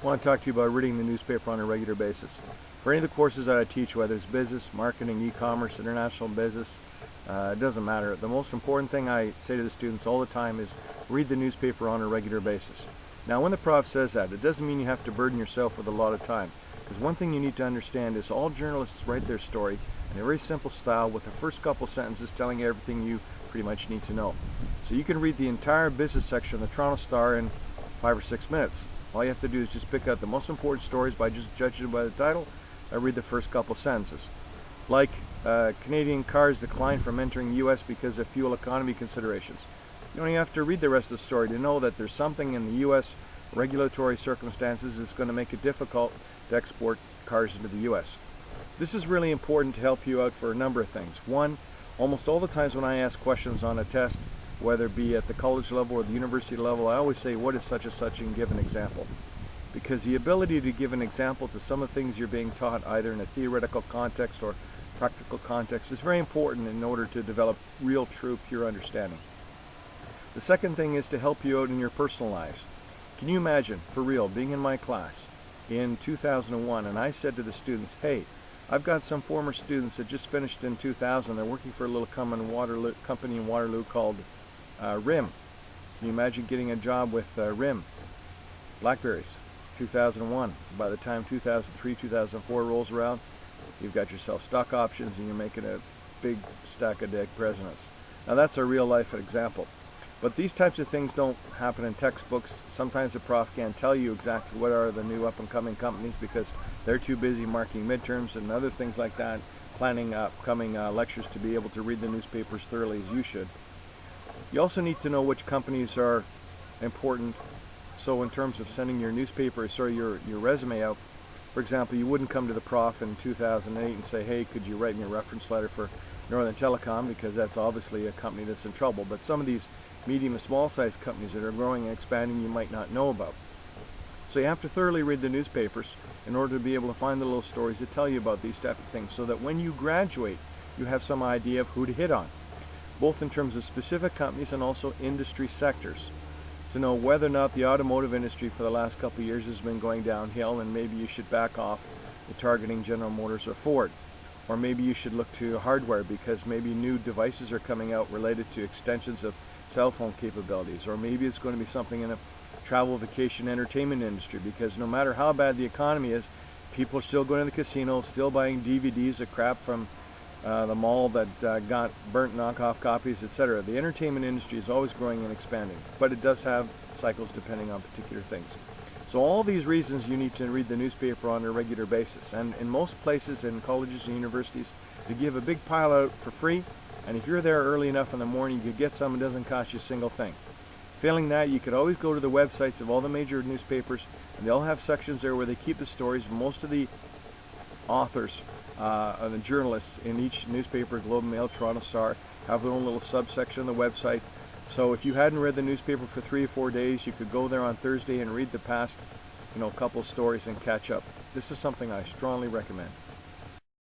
I want to talk to you about reading the newspaper on a regular basis. For any of the courses that I teach, whether it's business, marketing, e-commerce, international business, it doesn't matter. The most important thing I say to the students all the time is read the newspaper on a regular basis. Now, when the prof says that, it doesn't mean you have to burden yourself with a lot of time. Because one thing you need to understand is all journalists write their story in a very simple style with the first couple sentences telling you everything you pretty much need to know. So you can read the entire business section of the Toronto Star in 5 or 6 minutes. All you have to do is just pick out the most important stories by just judging by the title and read the first couple sentences. Like Canadian cars decline from entering the U.S. because of fuel economy considerations. You don't even have to read the rest of the story to know that there's something in the U.S. regulatory circumstances that's going to make it difficult to export cars into the U.S. This is really important to help you out for a number of things. One, almost all the times when I ask questions on a test, whether it be at the college level or the university level, I always say, what is such and such, and give an example. Because the ability to give an example to some of the things you're being taught, either in a theoretical context or practical context, is very important in order to develop real, true, pure understanding. The second thing is to help you out in your personal lives. Can you imagine, for real, being in my class in 2001, and I said to the students, hey, I've got some former students that just finished in 2000. They're working for a little company in Waterloo called RIM. Can you imagine getting a job with RIM? Blackberries, 2001. By the time 2003, 2004 rolls around, you've got yourself stock options and you're making a big stack of dead presidents. Now that's a real life example. But these types of things don't happen in textbooks. Sometimes the prof can't tell you exactly what are the new up-and-coming companies because they're too busy marking midterms and other things like that, planning upcoming lectures to be able to read the newspapers thoroughly as you should. You also need to know which companies are important. So in terms of sending your your resume out, for example, you wouldn't come to the prof in 2008 and say, hey, could you write me a reference letter for Northern Telecom, because that's obviously a company that's in trouble. But some of these medium and small sized companies that are growing and expanding you might not know about. So you have to thoroughly read the newspapers in order to be able to find the little stories that tell you about these type of things, so that when you graduate, you have some idea of who to hit on, both in terms of specific companies and also industry sectors, to know whether or not the automotive industry for the last couple of years has been going downhill and maybe you should back off the targeting General Motors or Ford. Or maybe you should look to hardware because maybe new devices are coming out related to extensions of cell phone capabilities. Or maybe it's going to be something in the travel, vacation, entertainment industry, because no matter how bad the economy is, people are still going to the casino, still buying DVDs of crap from the mall that got burnt knockoff copies, etc. The entertainment industry is always growing and expanding, but it does have cycles depending on particular things. So all these reasons you need to read the newspaper on a regular basis. And in most places, in colleges and universities, they give a big pile out for free, and if you're there early enough in the morning, you could get some. It doesn't cost you a single thing. Failing that, you could always go to the websites of all the major newspapers, and they all have sections there where they keep the stories. Most of the authors and the journalists in each newspaper, Globe and Mail, Toronto Star, have their own little subsection on the website. So if you hadn't read the newspaper for 3 or 4 days, you could go there on Thursday and read the past, couple stories and catch up. This is something I strongly recommend.